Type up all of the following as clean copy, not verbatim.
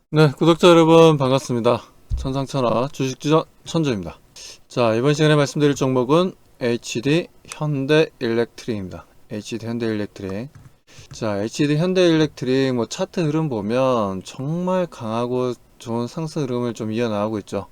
네, 구독자 여러분 반갑습니다. 천상천하 주식주전 천조입니다. 자, 이번 시간에 말씀드릴 종목은 HD 현대일렉트릭입니다. HD 현대일렉트릭. 자, HD 현대일렉트릭 뭐 차트 흐름 보면 정말 강하고 좋은 상승 흐름을 좀 이어나가고 있죠.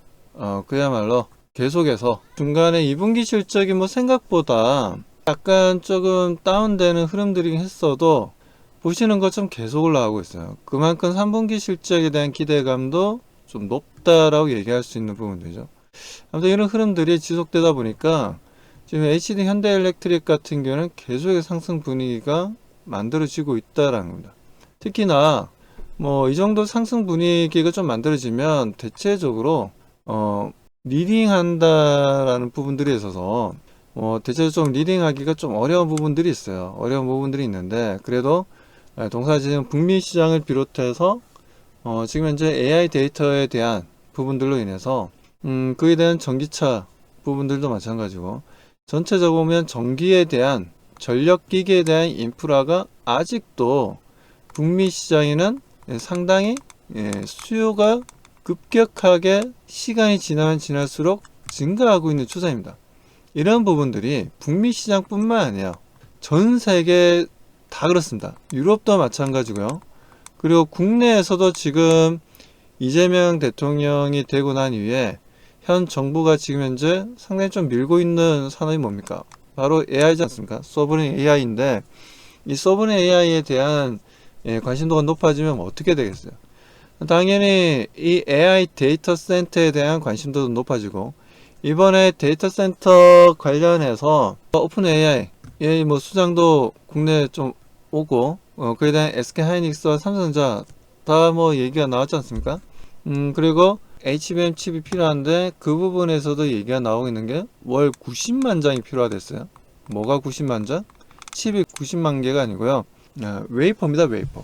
그야말로 계속해서 중간에 2분기 실적이 뭐 생각보다 약간 조금 다운되는 흐름들이긴 했어도 보시는 것처럼 계속 올라가고 있어요. 그만큼 3분기 실적에 대한 기대감도 좀 높다라고 얘기할 수 있는 부분들이죠. 아무튼 이런 흐름들이 지속되다 보니까 지금 HD 현대일렉트릭 같은 경우는 계속의 상승 분위기가 만들어지고 있다라는 겁니다. 특히나 뭐 이 정도 상승 분위기가 좀 만들어지면 대체적으로 리딩한다라는 부분들이 있어서 대체적으로 좀 리딩하기가 좀 어려운 부분들이 있어요. 어려운 부분들이 있는데 그래도 동사지금 북미 시장을 비롯해서 지금 현재 AI 데이터에 대한 부분들로 인해서 그에 대한 전기차 부분들도 마찬가지고 전체적으로 보면 전기에 대한 전력기기에 대한 인프라가 아직도 북미 시장에는 상당히 수요가 급격하게 시간이 지나면 지날수록 증가하고 있는 추세입니다. 이런 부분들이 북미 시장뿐만 아니라 전 세계 다 그렇습니다. 유럽도 마찬가지고요. 그리고 국내에서도 지금 이재명 대통령이 되고 난 이후에 현 정부가 지금 현재 상당히 좀 밀고 있는 산업이 뭡니까? 바로 AI지 않습니까? 소브린 AI인데 이 소브린 AI에 대한 관심도가 높아지면 어떻게 되겠어요? 당연히 이 AI 데이터 센터에 대한 관심도도 높아지고 이번에 데이터 센터 관련해서 오픈 AI 뭐 수장도 국내에 좀 오고 그에 대한 SK 하이닉스와 삼성전자 다 뭐 얘기가 나왔지 않습니까? 그리고 HBM 칩이 필요한데 그 부분에서도 얘기가 나오고 있는 게 월 90만 장이 필요하댔어요. 뭐가 90만 장? 칩이 90만 개가 아니고요. 웨이퍼입니다. 웨이퍼.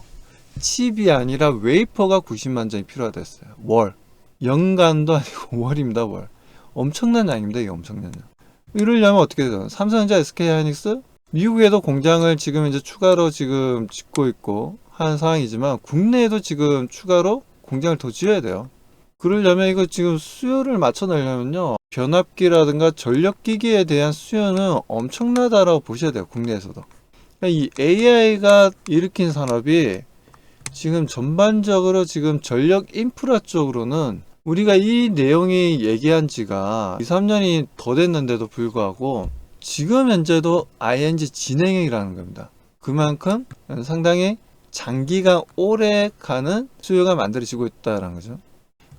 칩이 아니라 웨이퍼가 90만 장이 필요하댔어요. 월. 연간도 아니고 월입니다. 월. 엄청난 양입니다. 이게 엄청난 양. 이러려면 어떻게 돼요? 삼성전자, SK하이닉스 미국에도 공장을 지금 이제 추가로 지금 짓고 있고 하는 상황이지만 국내에도 지금 추가로 공장을 더 지어야 돼요. 그러려면 이거 지금 수요를 맞춰내려면요. 변압기라든가 전력기기에 대한 수요는 엄청나다라고 보셔야 돼요. 국내에서도. 그러니까 이 AI가 일으킨 산업이 지금 전반적으로 지금 전력 인프라 쪽으로는 우리가 이 내용이 얘기한 지가 2, 3년이 더 됐는데도 불구하고 지금 현재도 ING 진행형이라는 겁니다. 그만큼 상당히 장기간 오래 가는 수요가 만들어지고 있다는 거죠.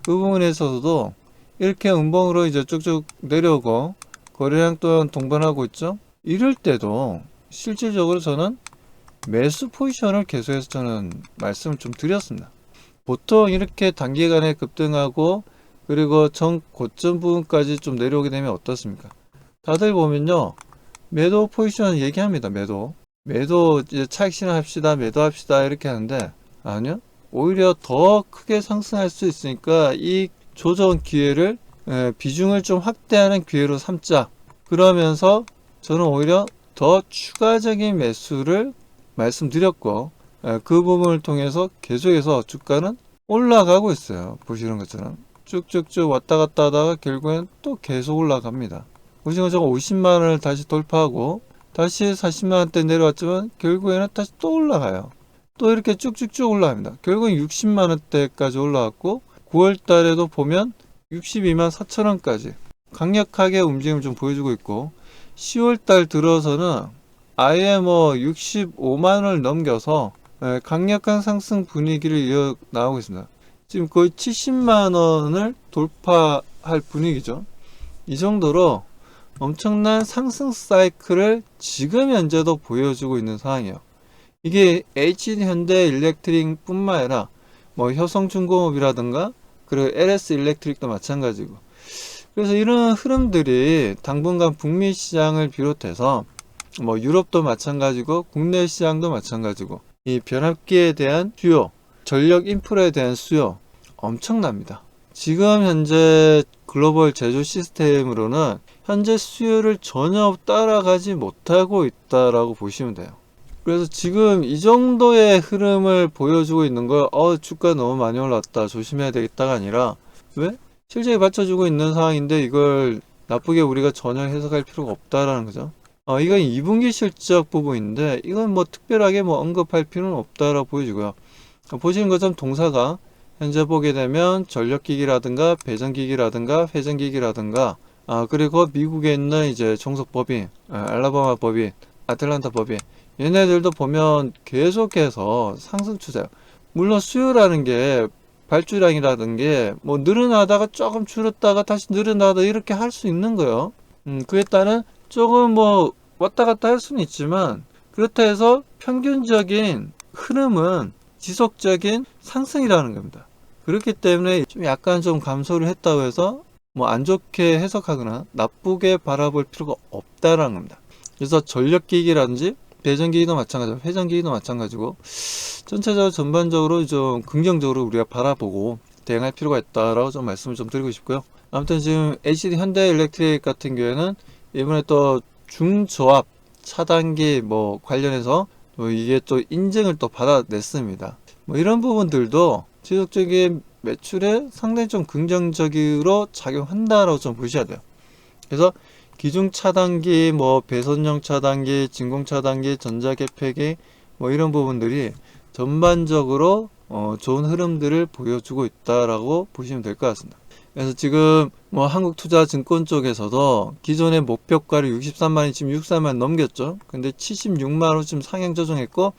그 부분에 있어서도 이렇게 음봉으로 이제 쭉쭉 내려오고 거래량 또한 동반하고 있죠. 이럴 때도 실질적으로 저는 매수 포지션을 계속해서 저는 말씀을 좀 드렸습니다. 보통 이렇게 단기간에 급등하고 그리고 전 고점 부분까지 좀 내려오게 되면 어떻습니까? 다들 보면요. 매도 포지션 얘기합니다. 매도 이제 차익 실현합시다. 매도합시다. 이렇게 하는데 아니요. 오히려 더 크게 상승할 수 있으니까 이 조정 기회를 비중을 좀 확대하는 기회로 삼자. 그러면서 저는 오히려 더 추가적인 매수를 말씀드렸고 그 부분을 통해서 계속해서 주가는 올라가고 있어요. 보시는 것처럼 쭉쭉쭉 왔다 갔다 하다가 결국엔 또 계속 올라갑니다. 보시는 것처럼 50만원을 다시 돌파하고 다시 40만원대 내려왔지만 결국에는 다시 또 올라가요. 또 이렇게 쭉쭉쭉 올라갑니다. 결국엔 60만원대까지 올라왔고 9월달에도 보면 62만 4천원까지 강력하게 움직임을 좀 보여주고 있고 10월달 들어서는 아예 뭐 65만원을 넘겨서 강력한 상승 분위기를 이어 나오고 있습니다. 지금 거의 70만원을 돌파할 분위기죠. 이 정도로 엄청난 상승 사이클을 지금 현재도 보여주고 있는 상황이에요. 이게 HD 현대 일렉트릭 뿐만 아니라 뭐 효성중공업이라든가 그리고 LS 일렉트릭도 마찬가지고 그래서 이런 흐름들이 당분간 북미 시장을 비롯해서 뭐 유럽도 마찬가지고 국내 시장도 마찬가지고 이 변압기에 대한 수요, 전력 인프라에 대한 수요 엄청납니다. 지금 현재 글로벌 제조 시스템으로는 현재 수요를 전혀 따라가지 못하고 있다라고 보시면 돼요. 그래서 지금 이 정도의 흐름을 보여주고 있는 걸 주가 너무 많이 올랐다 조심해야 되겠다가 아니라 왜? 실적이 받쳐주고 있는 상황인데 이걸 나쁘게 우리가 전혀 해석할 필요가 없다라는 거죠. 이건 2분기 실적 부분인데 이건 뭐 특별하게 뭐 언급할 필요는 없다라고 보여지고요. 보시는 것처럼 동사가 현재 보게 되면 전력기기라든가 배전기기라든가 회전기기라든가 그리고 미국에 있는 이제 종속법인 알라바마 법인 아틀란타 법인 얘네들도 보면 계속해서 상승 추세예요. 물론 수요라는 게 발주량이라는 게 뭐 늘어나다가 조금 줄었다가 다시 늘어나다 이렇게 할 수 있는 거예요. 그에 따른 조금 뭐 왔다 갔다 할 수는 있지만 그렇다 해서 평균적인 흐름은 지속적인 상승이라는 겁니다. 그렇기 때문에 좀 약간 좀 감소를 했다고 해서 뭐 안 좋게 해석하거나 나쁘게 바라볼 필요가 없다라는 겁니다. 그래서 전력기기라든지 배전기기도 마찬가지고 회전기기도 마찬가지고 전체적으로 전반적으로 좀 긍정적으로 우리가 바라보고 대응할 필요가 있다라고 좀 말씀을 좀 드리고 싶고요. 아무튼 지금 HD 현대일렉트릭 같은 경우에는 이번에 또 중저압 차단기 뭐 관련해서 또 이게 또 인증을 또 받아냈습니다. 뭐 이런 부분들도 지속적인 매출에 상당히 좀 긍정적으로 작용한다라고 좀 보셔야 돼요. 그래서 기중 차단기, 뭐 배선형 차단기, 진공 차단기, 전자개폐기 뭐 이런 부분들이 전반적으로 좋은 흐름들을 보여주고 있다라고 보시면 될 것 같습니다. 그래서 지금 뭐 한국투자증권 쪽에서도 기존의 목표가를 63만이 지금 64만 넘겼죠. 근데 76만으로 지금 상향 조정했고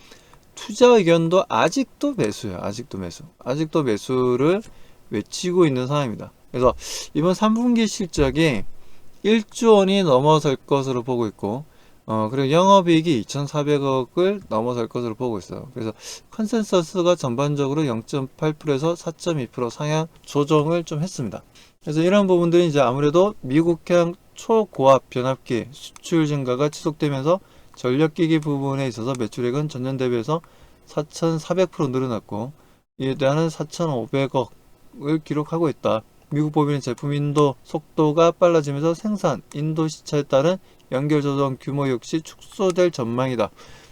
투자 의견도 아직도 매수예요. 아직도 매수를 외치고 있는 상황입니다. 그래서 이번 3분기 실적이 1조 원이 넘어설 것으로 보고 있고 그리고 영업이익이 2,400억을 넘어설 것으로 보고 있어요. 그래서 컨센서스가 전반적으로 0.8%에서 4.2% 상향 조정을 좀 했습니다. 그래서 이런 부분들이 이제 아무래도 미국형 초고압 변압기 수출 증가가 지속되면서 전력기기 부분에 있어서 매출액은 전년 대비해서 4,400% 늘어났고 이에 대한 4,500억을 기록하고 있다. 미국 법인의 제품 인도 속도가 빨라지면서 생산 인도 시차에 따른 연결 조정 규모 역시 축소될 전망이다.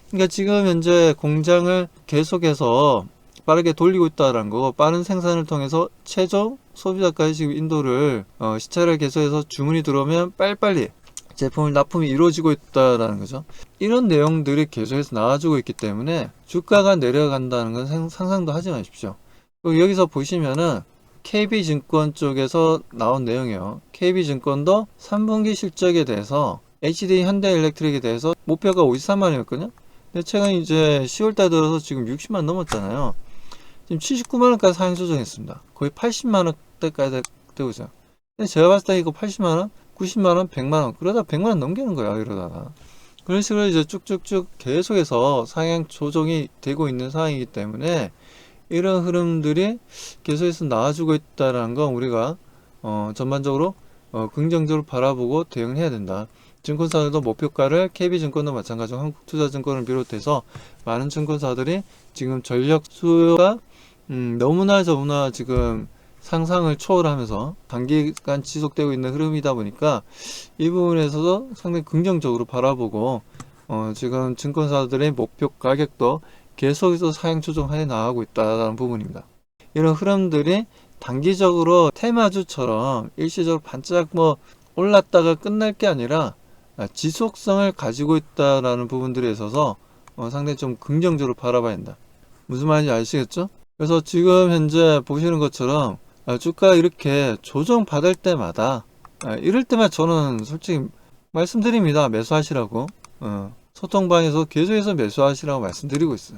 그러니까 지금 현재 공장을 계속해서 빠르게 돌리고 있다는 거고 빠른 생산을 통해서 최종 소비자까지 지금 인도를 시차를 계속해서 주문이 들어오면 빨리빨리 제품을 납품이 이루어지고 있다라는 거죠. 이런 내용들이 계속해서 나와주고 있기 때문에 주가가 내려간다는 건 상상도 하지 마십시오. 그리고 여기서 보시면은 KB증권 쪽에서 나온 내용이에요. KB증권도 3분기 실적에 대해서 HD 현대일렉트릭에 대해서 목표가 53만원이었거든요. 근데 최근 이제 10월달 들어서 지금 60만 넘었잖아요. 지금 79만원까지 상향 조정했습니다. 거의 80만원대까지 되고 있어요. 근데 제가 봤을 때 이거 80만원, 90만원, 100만원 그러다 100만원 넘기는 거야 이러다가. 그런 식으로 이제 쭉쭉쭉 계속해서 상향 조정이 되고 있는 상황이기 때문에 이런 흐름들이 계속해서 나와주고 있다는 건 우리가 전반적으로 긍정적으로 바라보고 대응을 해야 된다. 증권사들도 목표가를 KB증권도 마찬가지로 한국투자증권을 비롯해서 많은 증권사들이 지금 전력 수요가 너무나 지금 상상을 초월하면서 단기간 지속되고 있는 흐름이다 보니까 이 부분에서도 상당히 긍정적으로 바라보고 지금 증권사들의 목표 가격도 계속해서 상향 조정해 나가고 있다는 부분입니다. 이런 흐름들이 단기적으로 테마주처럼 일시적으로 반짝 뭐 올랐다가 끝날 게 아니라 지속성을 가지고 있다라는 부분들에 있어서 상당히 좀 긍정적으로 바라봐야 한다. 무슨 말인지 아시겠죠? 그래서 지금 현재 보시는 것처럼 주가 이렇게 조정 받을 때마다 이럴 때만 저는 솔직히 말씀드립니다. 매수하시라고. 소통방에서 계속해서 매수하시라고 말씀드리고 있어요.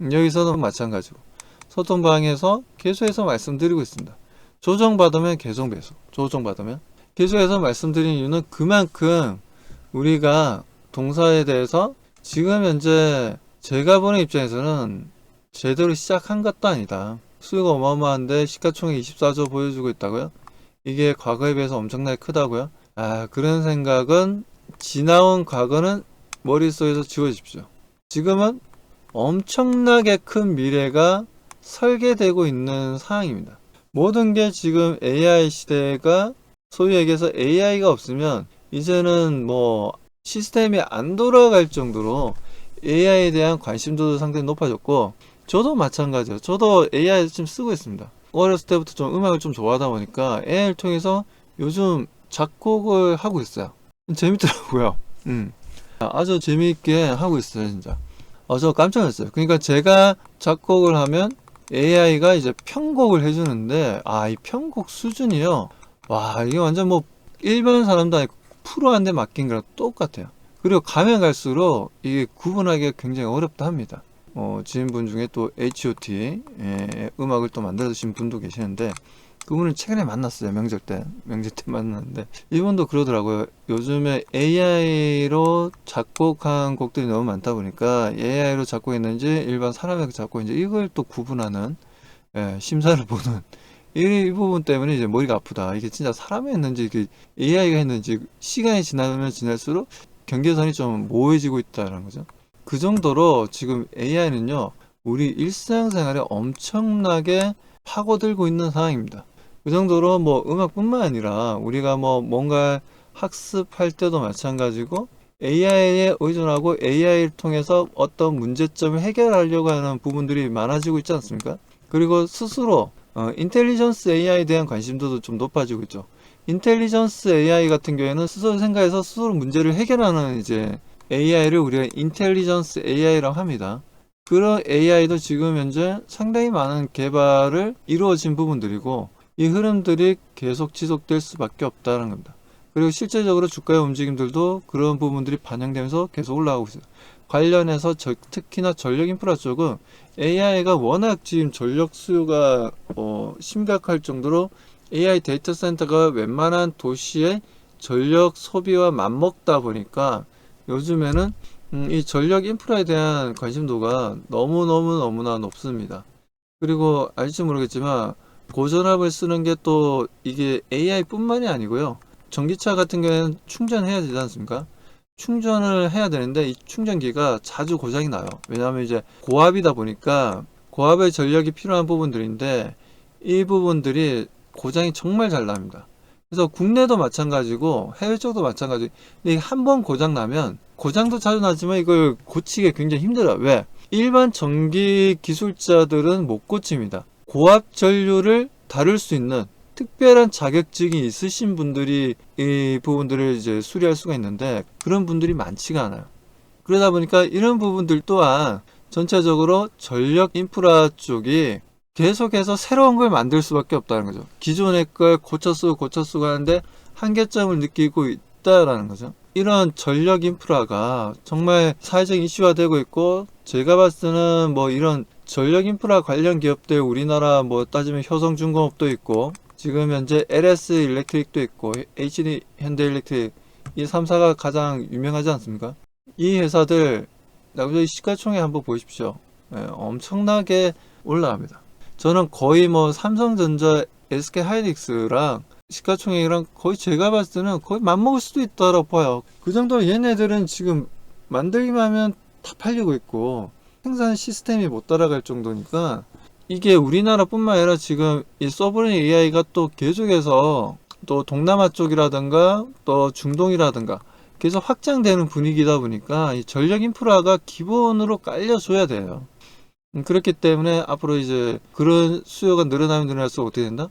여기서는 마찬가지고 소통방에서 계속해서 말씀드리고 있습니다. 조정받으면 계속 매수, 조정받으면 계속해서 말씀드린 이유는 그만큼 우리가 동사에 대해서 지금 현재 제가 보는 입장에서는 제대로 시작한 것도 아니다. 수요가 어마어마한데 시가총액 24조 보여주고 있다고요? 이게 과거에 비해서 엄청나게 크다고요? 그런 생각은 지나온 과거는 머릿속에서 지워주십시오. 지금은 엄청나게 큰 미래가 설계되고 있는 상황입니다. 모든 게 지금 AI 시대가 소위 얘기해서 AI가 없으면 이제는 뭐 시스템이 안 돌아갈 정도로 AI에 대한 관심도도 상당히 높아졌고, 저도 마찬가지예요. 저도 AI를 좀 쓰고 있습니다. 어렸을 때부터 좀 음악을 좀 좋아하다 보니까 AI를 통해서 요즘 작곡을 하고 있어요. 재밌더라고요. 아주 재미있게 하고 있어요, 진짜. 저 깜짝 놀랐어요. 그러니까 제가 작곡을 하면 AI가 이제 편곡을 해주는데, 이 편곡 수준이요. 와, 이게 완전 뭐 일반 사람도 아니고 프로한테 맡긴 거랑 똑같아요. 그리고 가면 갈수록 이게 구분하기가 굉장히 어렵다 합니다. 지인분 중에 또 H.O.T. 음악을 또 만들어주신 분도 계시는데, 그분을 최근에 만났어요. 명절 때 만났는데, 이분도 그러더라고요. 요즘에 AI로 작곡한 곡들이 너무 많다 보니까 AI로 작곡했는지 일반 사람이 작곡했는지 이걸 또 구분하는, 심사를 보는 이 부분 때문에 이제 머리가 아프다. 이게 진짜 사람이 했는지 이게 AI가 했는지 시간이 지나면 지날수록 경계선이 좀 모호해지고 있다는 거죠. 그 정도로 지금 AI는요, 우리 일상생활에 엄청나게 파고들고 있는 상황입니다. 그 정도로 뭐 음악뿐만 아니라 우리가 뭐 뭔가 학습할 때도 마찬가지고 AI에 의존하고 AI를 통해서 어떤 문제점을 해결하려고 하는 부분들이 많아지고 있지 않습니까? 그리고 스스로 인텔리전스 AI에 대한 관심도도 좀 높아지고 있죠. 인텔리전스 AI 같은 경우에는 스스로 생각해서 스스로 문제를 해결하는 이제 AI를 우리가 인텔리전스 AI라고 합니다. 그런 AI도 지금 현재 상당히 많은 개발을 이루어진 부분들이고, 이 흐름들이 계속 지속될 수밖에 없다는 겁니다. 그리고 실제적으로 주가의 움직임들도 그런 부분들이 반영되면서 계속 올라가고 있어요. 관련해서 특히나 전력 인프라 쪽은 AI가 워낙 지금 전력 수요가 심각할 정도로 AI 데이터 센터가 웬만한 도시의 전력 소비와 맞먹다 보니까 요즘에는 이 전력 인프라에 대한 관심도가 너무나 높습니다. 그리고 알지 모르겠지만 고전압을 쓰는 게 또 이게 AI 뿐만이 아니고요. 전기차 같은 경우에는 충전해야 되지 않습니까? 충전을 해야 되는데 이 충전기가 자주 고장이 나요. 왜냐하면 이제 고압이다 보니까 고압의 전력이 필요한 부분들인데 이 부분들이 고장이 정말 잘 납니다. 그래서 국내도 마찬가지고 해외 쪽도 마찬가지. 근데 한 번 고장 나면 고장도 자주 나지만 이걸 고치기 굉장히 힘들어요. 왜? 일반 전기 기술자들은 못 고칩니다. 고압 전류를 다룰 수 있는 특별한 자격증이 있으신 분들이 이 부분들을 이제 수리할 수가 있는데 그런 분들이 많지가 않아요. 그러다 보니까 이런 부분들 또한 전체적으로 전력 인프라 쪽이 계속해서 새로운 걸 만들 수밖에 없다는 거죠. 기존의 걸 고쳐 쓰고 하는데 한계점을 느끼고 있다라는 거죠. 이런 전력 인프라가 정말 사회적 이슈화되고 있고, 제가 봤을 때는 뭐 이런 전력 인프라 관련 기업들 우리나라 뭐 따지면 효성중공업도 있고, 지금 현재 LS 일렉트릭도 있고, HD 현대일렉트릭, 이 3사가 가장 유명하지 않습니까? 이 회사들 나중에 시가총액 한번 보십시오. 엄청나게 올라갑니다. 저는 거의 뭐 삼성전자, SK하이닉스랑 시가총액이랑 거의 제가 봤을 때는 거의 맞먹을 수도 있다고 봐요. 그 정도로 얘네들은 지금 만들기만 하면 다 팔리고 있고 생산 시스템이 못 따라갈 정도니까, 이게 우리나라뿐만 아니라 지금 이 서브레인 AI가 또 계속해서 또 동남아 쪽이라든가 또 중동이라든가 계속 확장되는 분위기다 보니까 이 전력 인프라가 기본으로 깔려줘야 돼요. 그렇기 때문에 앞으로 이제 그런 수요가 늘어나면 늘어날수록 어떻게 된다?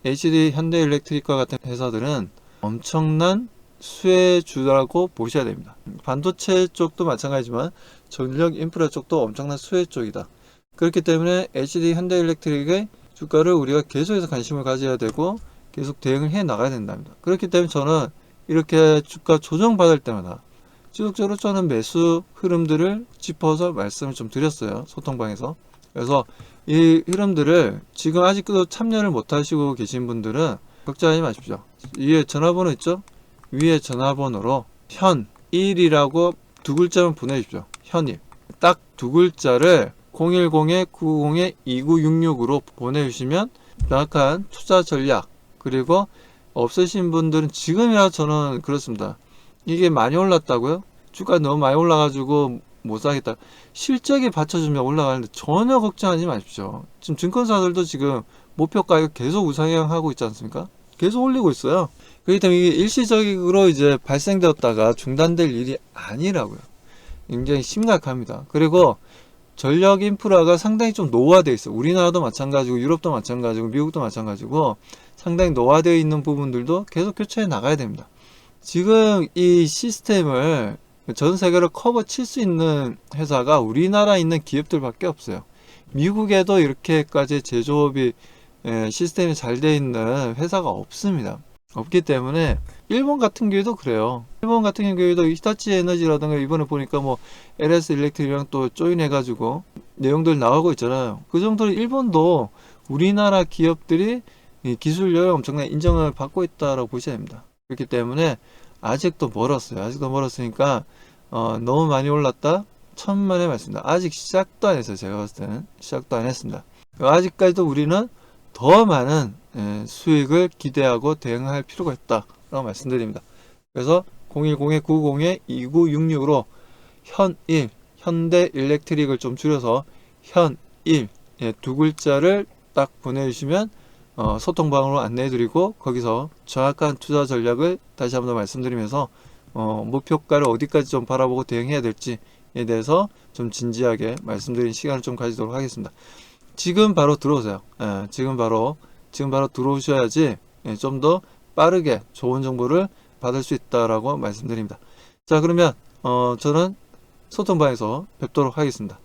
HD 현대일렉트릭과 같은 회사들은 엄청난 수혜주라고 보셔야 됩니다. 반도체 쪽도 마찬가지지만 전력 인프라 쪽도 엄청난 수혜 쪽이다. 그렇기 때문에 HD 현대일렉트릭의 주가를 우리가 계속해서 관심을 가져야 되고 계속 대응을 해 나가야 된답니다. 그렇기 때문에 저는 이렇게 주가 조정받을 때마다 지속적으로 저는 매수 흐름들을 짚어서 말씀을 좀 드렸어요. 소통방에서. 그래서 이 흐름들을 지금 아직도 참여를 못 하시고 계신 분들은 걱정하지 마십시오. 위에 전화번호 있죠? 위에 전화번호로 현1이라고 두 글자만 보내주십시오. 현일. 딱 두 글자를 010-990-2966으로 보내주시면 정확한 투자 전략, 그리고 없으신 분들은 지금이라 저는 그렇습니다. 이게 많이 올랐다고요? 주가 너무 많이 올라가지고 못 사겠다. 실적이 받쳐주면 올라가는데 전혀 걱정하지 마십시오. 지금 증권사들도 지금 목표 가격 계속 우상향하고 있지 않습니까? 계속 올리고 있어요. 그렇기 때문에 이게 일시적으로 이제 발생되었다가 중단될 일이 아니라고요. 굉장히 심각합니다. 그리고 전력 인프라가 상당히 좀 노화되어 있어요. 우리나라도 마찬가지고 유럽도 마찬가지고 미국도 마찬가지고 상당히 노화되어 있는 부분들도 계속 교체해 나가야 됩니다. 지금 이 시스템을 전 세계를 커버 칠 수 있는 회사가 우리나라에 있는 기업들밖에 없어요. 미국에도 이렇게까지 제조업이 시스템이 잘 되어 있는 회사가 없습니다. 없기 때문에 일본 같은 경우도 그래요. 일본 같은 경우도 히타치 에너지라든가 이번에 보니까 뭐 LS 일렉트릭이랑 또 조인해 가지고 내용들 나오고 있잖아요. 그 정도로 일본도 우리나라 기업들이 이 기술력을 엄청나게 인정을 받고 있다라고 보셔야 됩니다. 그렇기 때문에 아직도 멀었어요. 아직도 멀었으니까 너무 많이 올랐다? 천만의 말씀입니다. 아직 시작도 안 했어요. 제가 봤을 때는 시작도 안 했습니다. 아직까지도 우리는 더 많은 수익을 기대하고 대응할 필요가 있다라고 말씀드립니다. 그래서 010-990-2966으로 현일, 현대 일렉트릭을 좀 줄여서 현일 두 글자를 딱 보내주시면 소통방으로 안내해드리고 거기서 정확한 투자 전략을 다시 한번 말씀드리면서 목표가를 어디까지 좀 바라보고 대응해야 될지에 대해서 좀 진지하게 말씀드리는 시간을 좀 가지도록 하겠습니다. 지금 바로 들어오세요. 지금 바로 들어오셔야지 좀 더 빠르게 좋은 정보를 받을 수 있다라고 말씀드립니다. 자, 그러면 저는 소통방에서 뵙도록 하겠습니다.